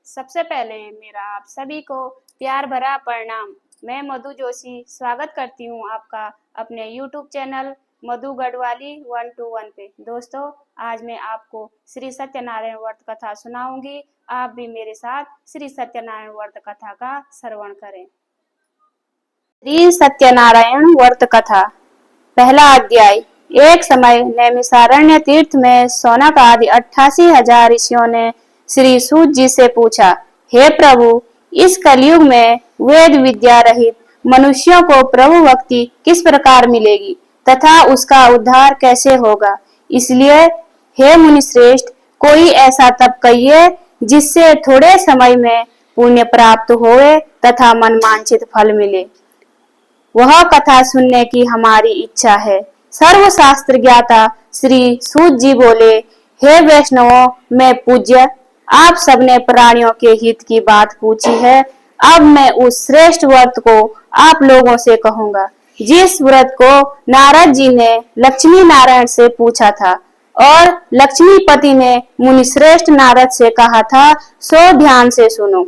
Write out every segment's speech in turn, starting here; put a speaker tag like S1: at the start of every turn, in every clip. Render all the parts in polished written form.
S1: सबसे पहले मेरा आप सभी को प्यार भरा प्रणाम। मैं मधु जोशी स्वागत करती हूँ आपका अपने YouTube चैनल मधु गढ़वाली 121 पे। दोस्तों, आज मैं आपको श्री सत्यनारायण व्रत कथा सुनाऊंगी। आप भी मेरे साथ श्री सत्यनारायण व्रत कथा का श्रवण करें। श्री सत्यनारायण व्रत कथा, पहला अध्याय। एक समय नैमिषारण्य तीर्थ में शौनक आदि 88,000 ऋषियों ने श्री सूत जी से पूछा, हे प्रभु, इस कलयुग में वेद विद्या रहित मनुष्यों को प्रभु भक्ति किस प्रकार मिलेगी तथा उसका उद्धार कैसे होगा। इसलिए हे मुनि श्रेष्ठ, कोई ऐसा तप कहिए जिससे थोड़े समय में पुण्य प्राप्त होवे तथा मनमांचित फल मिले। वह कथा सुनने की हमारी इच्छा है। सर्वशास्त्र ज्ञाता श्री सूत जी बोले, हे वैष्णवों, मैं पूज्य, आप सबने प्राणियों के हित की बात पूछी है। अब मैं उस श्रेष्ठ व्रत को आप लोगों से कहूंगा, जिस व्रत को नारद जी ने लक्ष्मी नारायण से पूछा था और लक्ष्मीपति ने मुनि श्रेष्ठ नारद से कहा था, सो ध्यान से सुनो।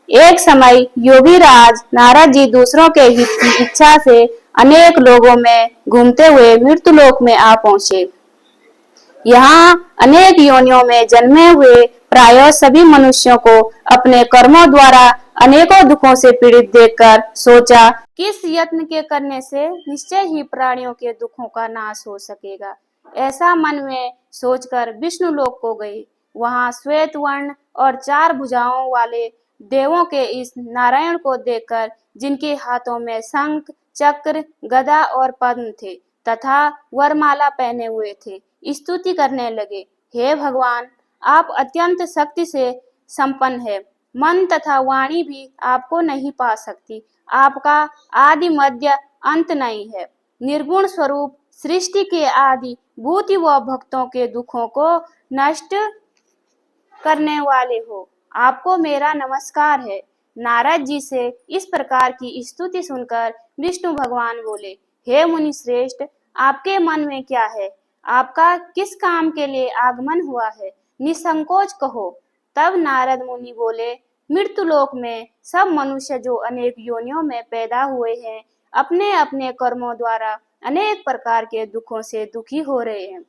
S1: एक समय योगी राज नारद जी दूसरों के हित की इच्छा से अनेक लोगों में घूमते हुए मृत्युलोक में आ पहुंचे। यहाँ अनेक योनियों में जन्मे हुए प्रायः सभी मनुष्यों को अपने कर्मों द्वारा अनेकों दुखों से पीड़ित देखकर सोचा, किस यत्न के करने से निश्चय ही प्राणियों के दुखों का नाश हो सकेगा। ऐसा मन में सोचकर विष्णु लोक को गई। वहाँ श्वेत वर्ण और 4 भुजाओं वाले देवों के इस नारायण को देखकर, जिनके हाथों में शंख, चक्र, गदा और पद्म थे तथा वरमाला पहने हुए थे, स्तुति करने लगे। हे भगवान, आप अत्यंत शक्ति से संपन्न है। मन तथा वाणी भी आपको नहीं पा सकती। आपका आदि मध्य अंत नहीं है। निर्गुण स्वरूप सृष्टि के आदि भूति व भक्तों के दुखों को नष्ट करने वाले हो। आपको मेरा नमस्कार है। नारद जी से इस प्रकार की स्तुति सुनकर विष्णु भगवान बोले, हे मुनि श्रेष्ठ, आपके मन में क्या है? आपका किस काम के लिए आगमन हुआ है? निसंकोच कहो। तब नारद मुनि बोले, मृत्युलोक में सब मनुष्य जो अनेक योनियों में पैदा हुए हैं, अपने अपने कर्मों द्वारा अनेक प्रकार के दुखों से दुखी हो रहे हैं।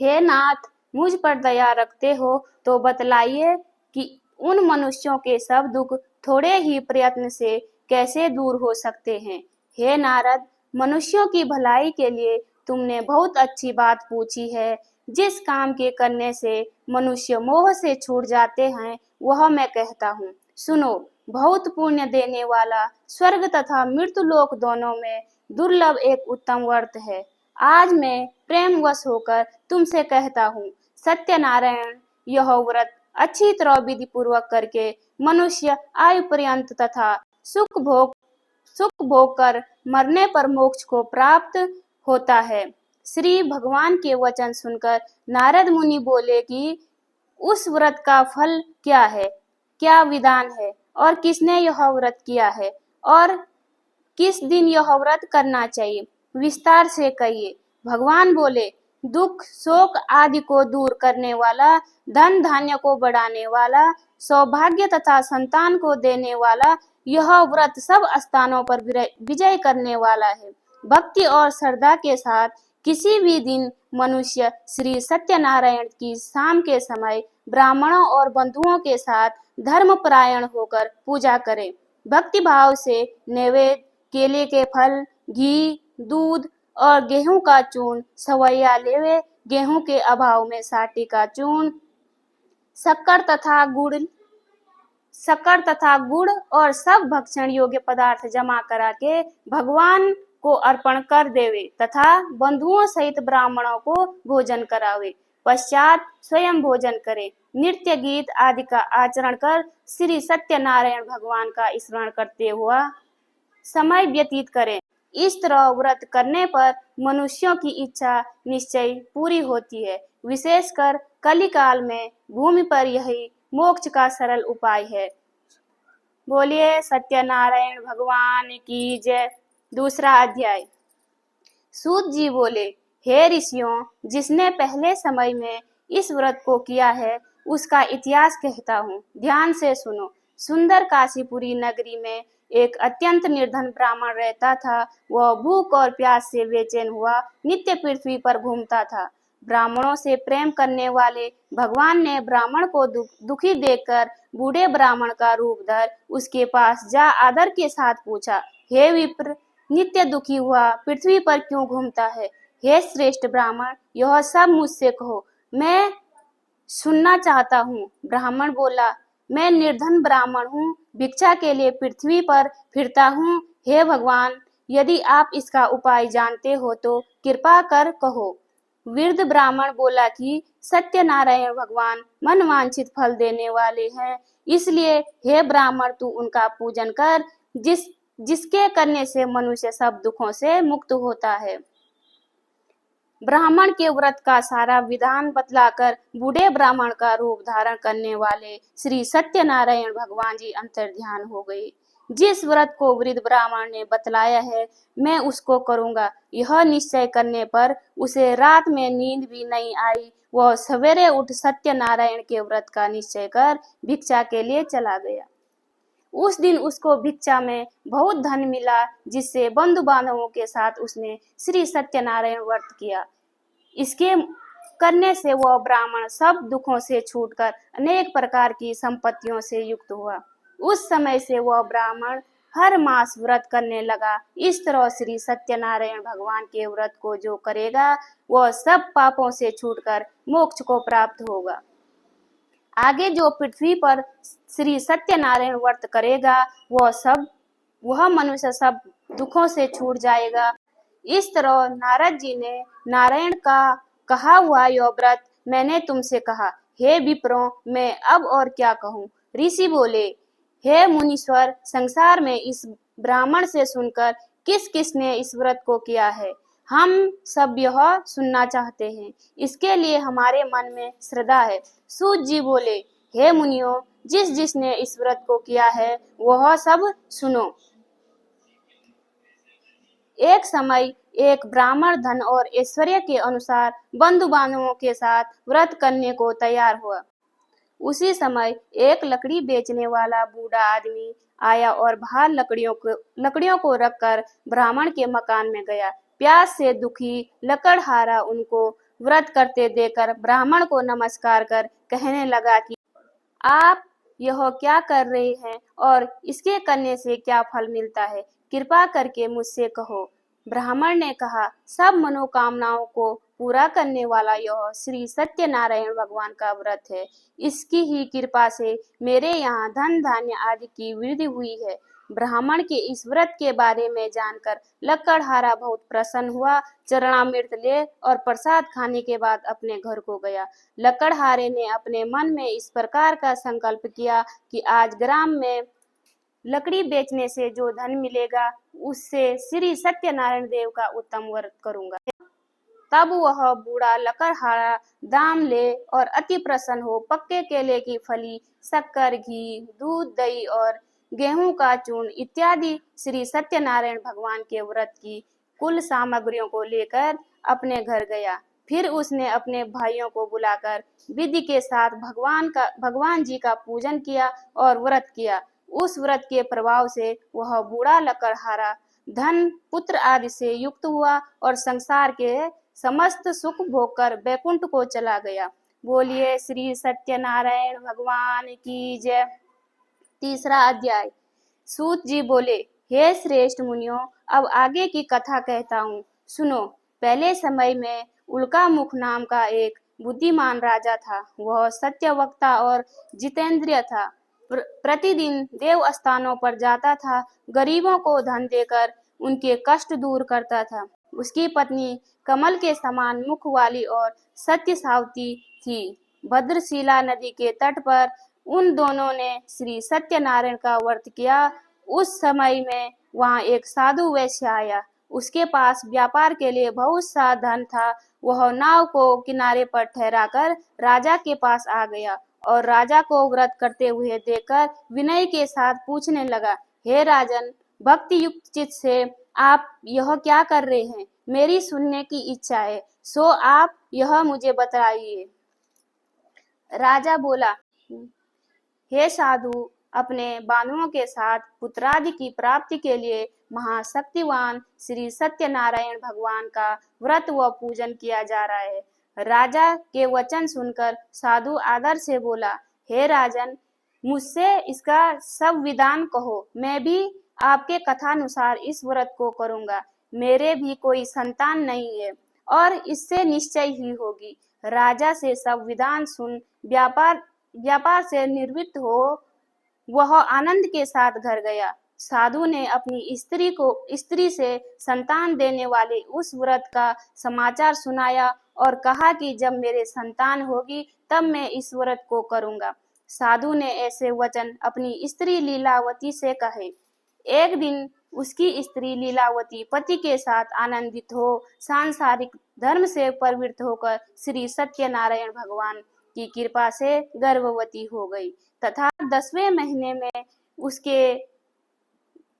S1: हे नाथ, मुझ पर दया रखते हो तो बतलाइए कि उन मनुष्यों के सब दुख थोड़े ही प्रयत्न से कैसे दूर हो सकते हैं। हे नारद, मनुष्यों की भलाई के लिए तुमने बहुत अच्छी बात पूछी है। जिस काम के करने से मनुष्य मोह से छूट जाते हैं, वह मैं कहता हूँ। सुनो, बहुत पुण्य देने वाला स्वर्ग तथा मृत्युलोक दोनों में दुर्लभ एक उत्तम व्रत है। आज मैं प्रेमवश होकर तुमसे कहता हूँ, सत्यनारायण यह व्रत अच्छी तरह विधि पूर्वक करके मनुष्य आयु पर्यंत तथा सुख भोग कर मरने पर मोक्ष को प्राप्त होता है। श्री भगवान के वचन सुनकर नारद मुनि बोले कि उस व्रत का फल क्या है, क्या विधान है और किसने यह व्रत किया है और किस दिन यह व्रत करना चाहिए, विस्तार से कहिए। भगवान बोले, दुख शोक आदि को दूर करने वाला, धन धान्य को बढ़ाने वाला, सौभाग्य तथा संतान को देने वाला, यह व्रत सब स्थानों पर विजय करने वाला है। भक्ति और श्रद्धा के साथ किसी भी दिन मनुष्य श्री सत्यनारायण की शाम के समय ब्राह्मणों और बंधुओं के साथ धर्मपरायण होकर पूजा करे। भक्ति भाव से नैवेद्य, केले के फल, घी, दूध और गेहूं का चूर्ण सवैया लेवे। गेहूं के अभाव में साटी का चूर्ण, शक्कर तथा गुड़ और सब भक्षण योग्य पदार्थ जमा करा के भगवान को अर्पण कर देवे तथा बंधुओं सहित ब्राह्मणों को भोजन करावे। पश्चात स्वयं भोजन करे। नृत्य गीत आदि का आचरण कर श्री सत्यनारायण भगवान का स्मरण करते हुआ समय व्यतीत करें। इस तरह व्रत करने पर मनुष्यों की इच्छा निश्चय पूरी होती है। विशेषकर कलिकाल में भूमि पर यही मोक्ष का सरल उपाय है। बोलिए सत्यनारायण भगवान की जय। दूसरा अध्याय। सूत जी बोले, हे ऋषियों, जिसने पहले समय में इस व्रत को किया है उसका इतिहास कहता हूँ, ध्यान से सुनो। सुंदर काशीपुरी नगरी में एक अत्यंत निर्धन ब्राह्मण रहता था। वह भूख और प्यास से बेचैन हुआ नित्य पृथ्वी पर घूमता था। ब्राह्मणों से प्रेम करने वाले भगवान ने ब्राह्मण को दुखी देखकर बूढ़े ब्राह्मण का रूप धर उसके पास जा आदर के साथ पूछा, हे विप्र, नित्य दुखी हुआ पृथ्वी पर क्यों घूमता है? हे श्रेष्ठ ब्राह्मण, यह सब मुझसे कहो, मैं सुनना चाहता हूँ। ब्राह्मण बोला, मैं निर्धन ब्राह्मण हूँ, भिक्षा के लिए पृथ्वी पर फिरता हूँ। हे भगवान, यदि आप इसका उपाय जानते हो तो कृपा कर कहो। वृद्ध ब्राह्मण बोला कि सत्यनारायण भगवान मनवांछित फल देने वाले हैं, इसलिए हे ब्राह्मण तू उनका पूजन कर, जिसके करने से मनुष्य सब दुखों से मुक्त होता है। ब्राह्मण के व्रत का सारा विधान बतलाकर बूढ़े ब्राह्मण का रूप धारण करने वाले श्री सत्यनारायण भगवान जी अंतर्ध्यान हो गए। जिस व्रत को वृद्ध ब्राह्मण ने बतलाया है, मैं उसको करूंगा, यह निश्चय करने पर उसे रात में नींद भी नहीं आई। वह सवेरे उठ सत्यनारायण के व्रत का निश्चय कर भिक्षा के लिए चला गया। उस दिन उसको भिक्षा में बहुत धन मिला, जिससे बंधु बांधवों के साथ उसने श्री सत्यनारायण व्रत किया। इसके करने से वह ब्राह्मण सब दुखों से छूटकर अनेक प्रकार की संपत्तियों से युक्त हुआ। उस समय से वह ब्राह्मण हर मास व्रत करने लगा। इस तरह श्री सत्यनारायण भगवान के व्रत को जो करेगा वह सब पापों से छूटकर मोक्ष को प्राप्त होगा। आगे जो पृथ्वी पर श्री सत्यनारायण व्रत करेगा वह मनुष्य सब दुखों से छूट जाएगा। इस तरह नारद जी ने नारायण का कहा हुआ यह व्रत मैंने तुमसे कहा। हे विप्रों, मैं अब और क्या कहूँ? ऋषि बोले, हे मुनीश्वर, संसार में इस ब्राह्मण से सुनकर किस किस ने इस व्रत को किया है, हम सब यह सुनना चाहते हैं। इसके लिए हमारे मन में श्रद्धा है। सूत जी बोले, हे मुनियों, जिस जिसने इस व्रत को किया है वह सब सुनो। एक समय एक ब्राह्मण धन और ऐश्वर्य के अनुसार बंधु बांधवों के साथ व्रत करने को तैयार हुआ। उसी समय एक लकड़ी बेचने वाला बूढ़ा आदमी आया और बाहर लकड़ियों को रखकर ब्राह्मण के मकान में गया। प्यास से दुखी लकड़हारा उनको व्रत करते देखकर ब्राह्मण को नमस्कार कर कहने लगा कि आप यह क्या कर रहे हैं और इसके करने से क्या फल मिलता है? कृपा करके मुझसे कहो। ब्राह्मण ने कहा, सब मनोकामनाओं को पूरा करने वाला यह श्री सत्यनारायण भगवान का व्रत है। इसकी ही कृपा से मेरे यहाँ धन धान्य आदि की वृद्धि हुई है। ब्राह्मण के इस व्रत के बारे में जानकर लकड़हारा बहुत प्रसन्न हुआ, चरणामृत ले और प्रसाद खाने के बाद अपने घर को गया। लकड़हारे ने अपने मन में इस प्रकार का संकल्प किया कि आज ग्राम में लकड़ी बेचने से जो धन मिलेगा उससे श्री सत्यनारायण देव का उत्तम व्रत करूंगा। तब वह बूढ़ा लकड़हारा दाम ले और अति प्रसन्न हो पक्के केले की फली, शक्कर, घी, दूध, दही और गेहूं का चूर्ण इत्यादि श्री सत्यनारायण भगवान के व्रत की कुल सामग्रियों को लेकर अपने घर गया। फिर उसने अपने भाइयों को बुलाकर विधि के साथ भगवान जी का पूजन किया और व्रत किया। उस व्रत के प्रभाव से वह बूढ़ा लकड़हारा धन, पुत्र आदि से युक्त हुआ और संसार के समस्त सुख भोगकर बैकुंठ को चला गया। बोलिए श्री सत्यनारायण भगवान की जय। तीसरा अध्याय। सूत जी बोले, हे श्रेष्ठ मुनियों, अब आगे की कथा कहता हूँ, सुनो। पहले समय में उल्कामुख नाम का एक बुद्धिमान राजा था। वह सत्यवक्ता और जितेंद्रिय था। प्रतिदिन देव स्थानों पर जाता था, गरीबों को धन देकर उनके कष्ट दूर करता था। उसकी पत्नी कमल के समान मुख वाली और सत्यसावती थी। भद्रशिला नदी के तट पर उन दोनों ने श्री सत्यनारायण का व्रत किया। उस समय में वहां एक साधु वैश्य आया। उसके पास व्यापार के लिए बहुत सा धन था। वह नाव को किनारे पर ठहराकर राजा के पास आ गया और राजा को व्रत करते हुए देखकर विनय के साथ पूछने लगा, हे राजन, भक्ति युक्त चित्त से आप यह क्या कर रहे हैं? मेरी सुनने की इच्छा है, सो आप यह मुझे बताइए। राजा बोला, हे साधु, अपने बांधवों के साथ पुत्रादि की प्राप्ति के लिए महाशक्तिवान श्री सत्यनारायण भगवान का व्रत व पूजन किया जा रहा है। राजा के वचन सुनकर साधु आदर से बोला, हे राजन, मुझसे इसका सब विधान कहो, मैं भी आपके कथानुसार इस व्रत को करूंगा। मेरे भी कोई संतान नहीं है और इससे निश्चय ही होगी। राजा से सब विधान सुन व्यापार व्यापार से निवृत्त हो वह आनंद के साथ घर गया। साधु ने अपनी स्त्री से संतान देने वाले उस व्रत का समाचार सुनाया और कहा कि जब मेरे संतान होगी तब मैं इस व्रत को करूंगा। साधु ने ऐसे वचन अपनी स्त्री लीलावती से कहे। एक दिन उसकी स्त्री लीलावती पति के साथ आनंदित हो सांसारिक धर्म से प्रवृत्त होकर श्री सत्यनारायण भगवान की कृपा से गर्भवती हो गई तथा 10वें महीने में उसके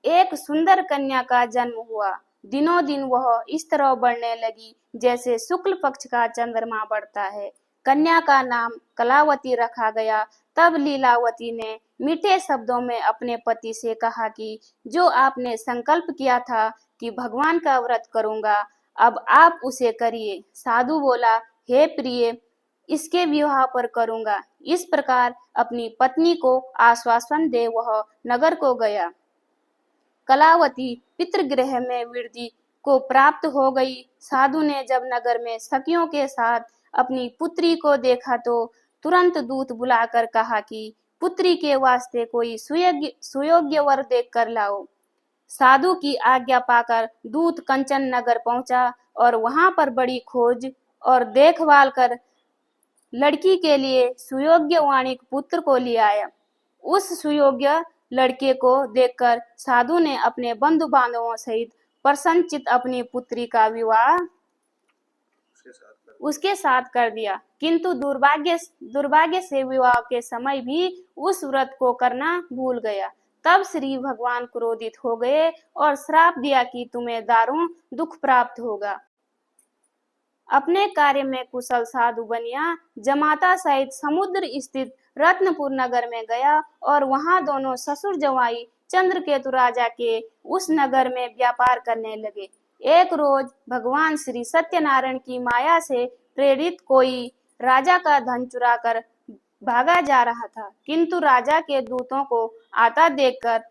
S1: एक सुंदर कन्या का जन्म हुआ। दिनों दिन वह इस तरह बढ़ने लगी जैसे शुक्ल पक्ष का चंद्रमा बढ़ता है। कन्या का नाम कलावती रखा गया। तब लीलावती ने मीठे शब्दों में अपने पति से कहा कि जो आपने संकल्प किया था कि भगवान का व्रत करूंगा, अब आप उसे करिए। साधु बोला, हे प्रिय, इसके विवाह पर करूंगा। इस प्रकार अपनी पत्नी को आश्वासन दे वह नगर को गया। कलावती पितृगृह में वृद्धि को प्राप्त हो गई। साधु ने जब नगर में सखियों के साथ अपनी पुत्री को देखा तो तुरंत दूत बुलाकर कहा कि पुत्री के वास्ते कोई सुयोग्य वर देख कर लाओ। साधु की आज्ञा पाकर दूत कंचन नगर पहुंचा और वहां पर बड़ी खोज और देखभाल कर लड़की के लिए सुयोग्य वाणिक पुत्र को ले आया। उस सुयोग्य लड़के को देखकर साधु ने अपने बंधु बांधवों सहित प्रसन्नचित अपनी पुत्री का विवाह उसके साथ कर दिया। किंतु दुर्भाग्य से विवाह के समय भी उस व्रत को करना भूल गया। तब श्री भगवान क्रोधित हो गए और श्राप दिया कि तुम्हें दारुण दुख प्राप्त होगा। अपने कार्य में कुशल साधु बनिया जमाता सहित समुद्र स्थित रत्नपुर नगर में गया और वहां दोनों ससुर जवाई चंद्रकेतु राजा के उस नगर में व्यापार करने लगे। एक रोज भगवान श्री सत्यनारायण की माया से प्रेरित कोई राजा का धन चुरा कर भागा जा रहा था, किंतु राजा के दूतों को आता देखकर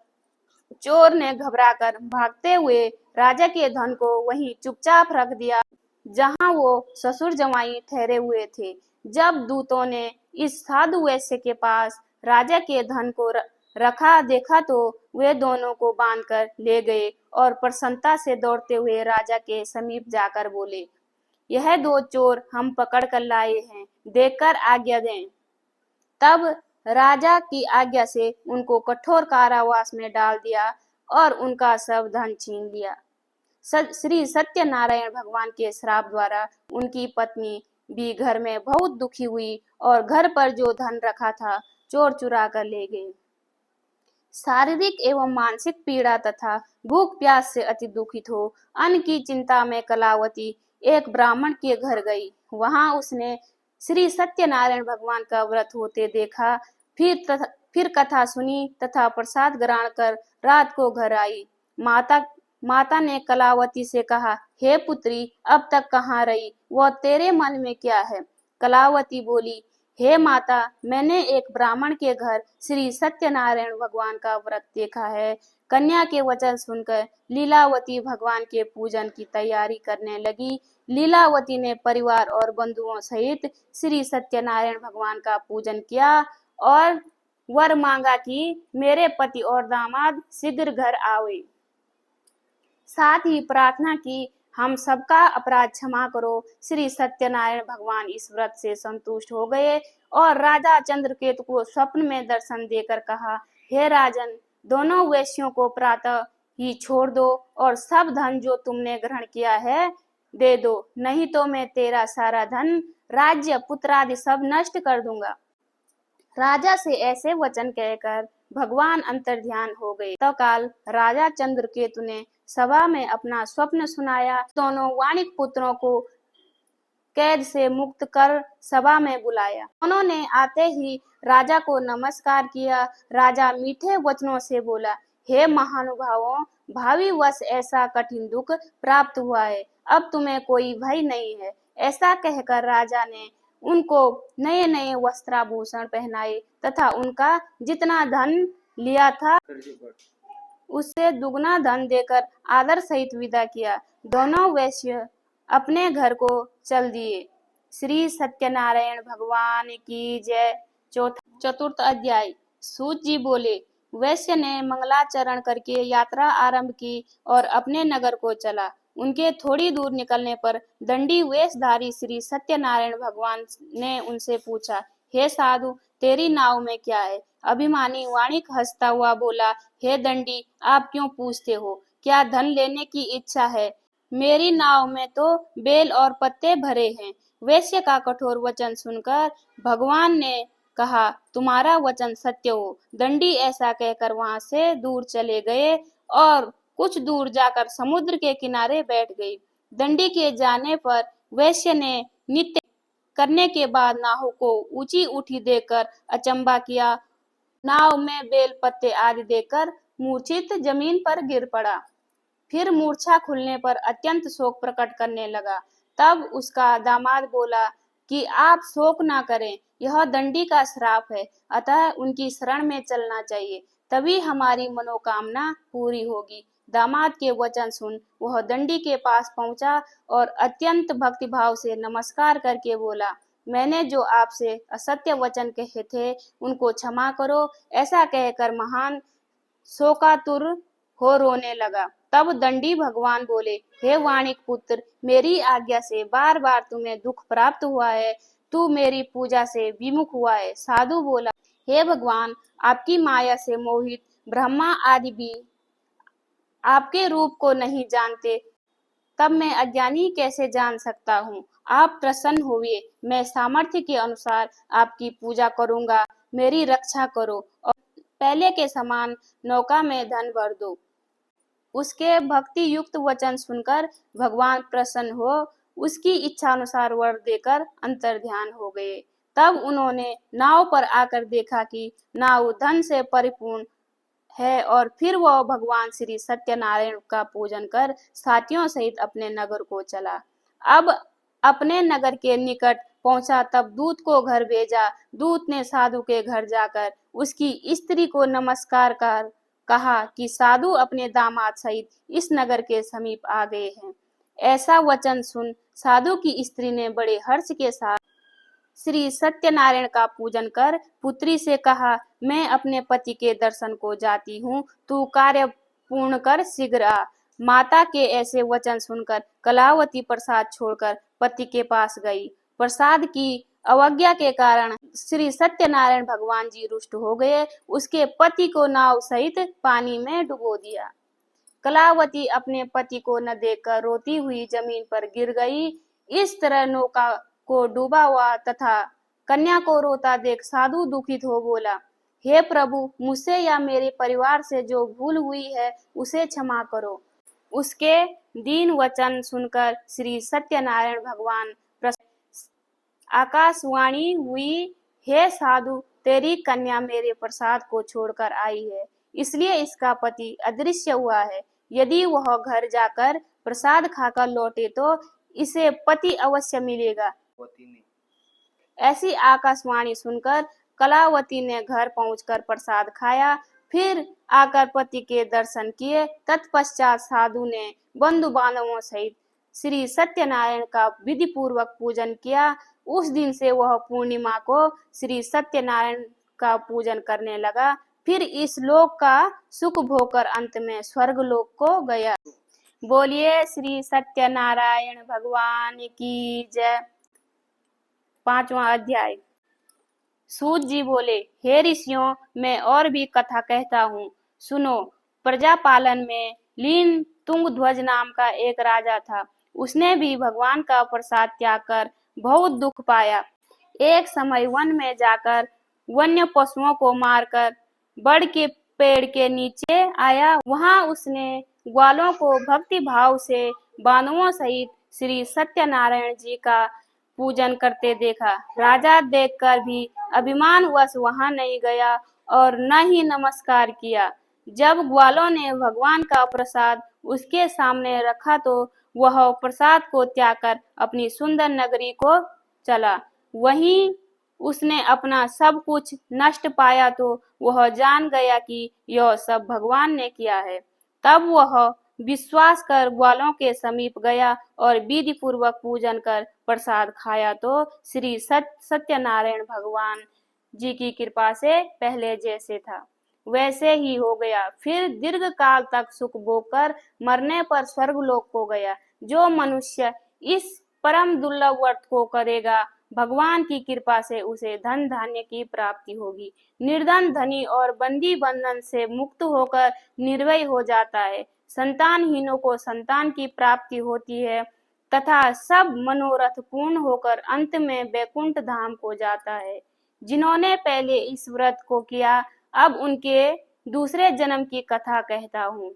S1: चोर ने घबराकर भागते हुए राजा के धन को वहीं चुपचाप रख दिया जहां वो ससुर जवाई ठहरे हुए थे। जब दूतों ने इस साधु वैश्य के पास राजा के धन को रखा देखा तो वे दोनों को बांधकर ले गए और प्रसन्नता से दौड़ते हुए राजा के समीप जाकर बोले, यह दो चोर हम पकड़ कर लाए हैं, देखकर आज्ञा दें। तब राजा की आज्ञा से उनको कठोर कारावास में डाल दिया और उनका सब धन छीन लिया। श्री सत्यनारायण भगवान के श्राप द्वारा उनकी पत्नी भी घर में बहुत दुखी हुई और घर पर जो धन रखा था चोर चुरा कर ले गए। शारीरिक एवं मानसिक पीड़ा तथा भूख प्यास से अति दुखित हो अन्न की चिंता में कलावती एक ब्राह्मण के घर गई। वहां उसने श्री सत्यनारायण भगवान का व्रत होते देखा। फिर कथा सुनी तथा प्रसाद ग्रहण कर रात को घर आई। माता ने कलावती से कहा, हे पुत्री, अब तक कहाँ रही? वह तेरे मन में क्या है? कलावती बोली, हे माता, मैंने एक ब्राह्मण के घर श्री सत्यनारायण भगवान का व्रत देखा है। कन्या के वचन सुनकर लीलावती भगवान के पूजन की तैयारी करने लगी। लीलावती ने परिवार और बंधुओं सहित श्री सत्यनारायण भगवान का पूजन किया और वर मांगा कि मेरे पति और दामाद शीघ्र घर आवे। साथ ही प्रार्थना की, हम सबका अपराध क्षमा करो। श्री सत्यनारायण भगवान इस व्रत से संतुष्ट हो गए और राजा चंद्रकेतु को स्वप्न में दर्शन देकर कहा, हे राजन, दोनों वैश्यों को प्रातः ही छोड़ दो और सब धन जो तुमने ग्रहण किया है दे दो, नहीं तो मैं तेरा सारा धन, राज्य, पुत्र आदि सब नष्ट कर दूंगा। राजा से ऐसे वचन कहकर भगवान अंतर्ध्यान हो गए। तो काल राजा चंद्रकेतु ने सभा में अपना स्वप्न सुनाया। दोनों वाणिक पुत्रों को कैद से मुक्त कर सभा में बुलाया। उन्होंने आते ही राजा को नमस्कार किया। राजा मीठे वचनों से बोला, हे महानुभावों, भावी वर्ष ऐसा कठिन दुख प्राप्त हुआ है, अब तुम्हें कोई भय नहीं है। ऐसा कहकर राजा ने उनको नए नए वस्त्राभूषण पहनाए तथा उनका जितना धन लिया था उससे दुगना धन देकर आदर सहित विदा किया। दोनों वैश्य अपने घर को चल दिए। श्री सत्यनारायण भगवान की जय। चतुर्थ अध्याय। सूत जी बोले, वैश्य ने मंगलाचरण करके यात्रा आरंभ की और अपने नगर को चला। उनके थोड़ी दूर निकलने पर दंडी वेशधारी श्री सत्यनारायण भगवान ने उनसे पूछा, हे साधु, तेरी नाव में क्या है? अभिमानी वाणिक हंसता हुआ बोला, हे दंडी, आप क्यों पूछते हो? क्या धन लेने की इच्छा है? मेरी नाव में तो बेल और पत्ते भरे हैं। वैश्य का कठोर वचन सुनकर भगवान ने कहा, तुम्हारा वचन सत्य हो। दंडी ऐसा कहकर वहां से दूर चले गए और कुछ दूर जाकर समुद्र के किनारे बैठ गई। दंडी के जाने पर वैश्य ने नित्य करने के बाद नाव को ऊंची उठी देकर अचंबा किया। नाव में बेल पत्ते आदि देकर मूर्छित जमीन पर गिर पड़ा। फिर मूर्छा खुलने पर अत्यंत शोक प्रकट करने लगा। तब उसका दामाद बोला कि आप शोक ना करें, यह दंडी का श्राप है, अतः उनकी शरण में चलना चाहिए, तभी हमारी मनोकामना पूरी होगी। दामाद के वचन सुन वह दंडी के पास पहुंचा और अत्यंत भक्तिभाव से नमस्कार करके बोला, मैंने जो आपसे असत्य वचन कहे थे उनको क्षमा करो। ऐसा कहकर महान शोकातुर हो रोने लगा। तब दंडी भगवान बोले, हे वाणिक पुत्र, मेरी आज्ञा से बार बार तुम्हें दुख प्राप्त हुआ है, तू मेरी पूजा से विमुख हुआ है। साधु बोला, हे भगवान, आपकी माया से मोहित ब्रह्मा आदि भी आपके रूप को नहीं जानते, तब मैं अज्ञानी कैसे जान सकता हूँ? आप प्रसन्न हुए, मैं सामर्थ्य के अनुसार आपकी पूजा करूंगा, मेरी रक्षा करो और पहले के समान नौका में धन भर दो। उसके भक्ति युक्त वचन सुनकर भगवान प्रसन्न हो उसकी इच्छा अनुसार वर देकर अंतर्ध्यान हो गए। तब उन्होंने नाव पर आकर देखा कि नाव धन से परिपूर्ण है और फिर वह भगवान श्री सत्यनारायण का पूजन कर साथियों सहित अपने नगर को चला। अब अपने नगर के निकट पहुंचा तब दूत को घर भेजा। दूत ने साधु के घर जाकर उसकी स्त्री को नमस्कार कर कहा कि साधु अपने दामाद सहित इस नगर के समीप आ गए हैं। ऐसा वचन सुन साधु की स्त्री ने बड़े हर्ष के साथ श्री सत्यनारायण का पूजन कर पुत्री से कहा, मैं अपने पति के दर्शन को जाती हूँ, तू कार्य पूर्ण कर शीघ्र आ। माता के ऐसे वचन सुनकर कलावती प्रसाद छोड़कर पति के पास गई। प्रसाद की अवज्ञा के कारण श्री सत्यनारायण भगवान जी रुष्ट हो गए। उसके पति को नाव सहित पानी में डुबो दिया। कलावती अपने पति को न देखकर रोती हुई जमीन पर गिर गई। इस तरह नौका को डूबा हुआ तथा कन्या को रोता देख साधु दुखित हो बोला, हे प्रभु, मुझसे या मेरे परिवार से जो भूल हुई है उसे क्षमा करो। उसके दीन वचन सुनकर श्री सत्यनारायण भगवान आकाशवाणी हुई, हे साधु, तेरी कन्या मेरे प्रसाद को छोड़कर आई है, इसलिए इसका पति अदृश्य हुआ है। यदि वह घर जाकर प्रसाद खाकर लौटे तो इसे पति अवश्य मिलेगा। ऐसी आकाशवाणी सुनकर कलावती ने घर पहुंचकर प्रसाद खाया, फिर आकर पति के दर्शन किए। तत्पश्चात साधु ने बंधु बांधवों सहित श्री सत्यनारायण का विधि पूर्वक पूजन किया। उस दिन से वह पूर्णिमा को श्री सत्यनारायण का पूजन करने लगा। फिर इस लोक का सुख भोगकर अंत में स्वर्ग लोक को गया। बोलिए श्री सत्यनारायण भगवान की जय। 5वां अध्याय। सूत जी बोले, हे ऋषियों, मैं और भी कथा कहता हूँ, सुनो। प्रजा पालन में लीन तुंगध्वज नाम का एक राजा था। उसने भी भगवान का प्रसाद त्याग कर बहुत दुख पाया। एक समय वन में जाकर वन्य पशुओं को मारकर बड़ के पेड़ के नीचे आया। वहां उसने ग्वालों को भक्ति भाव से बांधवों सहित श्री सत्यनारायण जी का पूजन करते देखा। राजा देखकर भी अभिमानवश वहां नहीं गया और न ही नमस्कार किया। जब ग्वालों ने भगवान का प्रसाद उसके सामने रखा तो वह प्रसाद को त्याग कर अपनी सुंदर नगरी को चला। वहीं उसने अपना सब कुछ नष्ट पाया तो वह जान गया कि यह सब भगवान ने किया है। तब वह विश्वास कर ग्वालों के समीप गया और विधि पूर्वक पूजन कर प्रसाद खाया तो श्री सत्यनारायण भगवान जी की कृपा से पहले जैसे था वैसे ही हो गया। फिर दीर्घ काल तक सुख भोग कर मरने पर स्वर्गलोक को गया। जो मनुष्य इस परम दुर्लभ व्रत को करेगा भगवान की कृपा से उसे धन धान्य की प्राप्ति होगी। निर्धन धनी और बंदी बंधन से मुक्त होकर निर्भय हो जाता है। संतानहीनों को संतान की प्राप्ति होती है तथा सब मनोरथ पूर्ण होकर अंत में वैकुंठ धाम को जाता है। जिन्होंने पहले इस व्रत को किया अब उनके दूसरे जन्म की कथा कहता हूँ।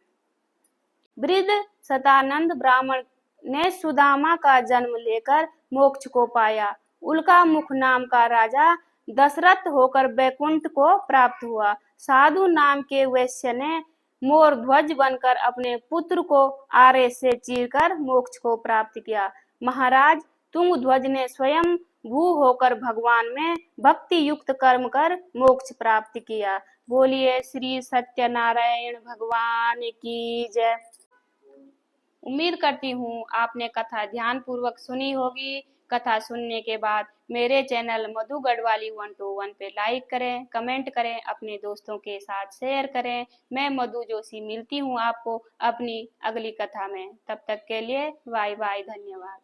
S1: वृद्ध सतानंद ब्राह्मण ने सुदामा का जन्म लेकर मोक्ष को पाया। उल्का मुख नाम का राजा दशरथ होकर वैकुंठ को प्राप्त हुआ। साधु नाम के वैश्य ने मोर ध्वज बनकर अपने पुत्र को आरे से चीरकर मोक्ष को प्राप्त किया। महाराज तुंग ध्वज ने स्वयं भू होकर भगवान में भक्ति युक्त कर्म कर मोक्ष प्राप्त किया। बोलिए श्री सत्यनारायण भगवान की जय। उम्मीद करती हूँ आपने कथा ध्यान पूर्वक सुनी होगी। कथा सुनने के बाद मेरे चैनल मधु गढ़वाली 121 पे लाइक करें, कमेंट करें, अपने दोस्तों के साथ शेयर करें। मैं मधु जोशी मिलती हूँ आपको अपनी अगली कथा में। तब तक के लिए बाय बाय, धन्यवाद।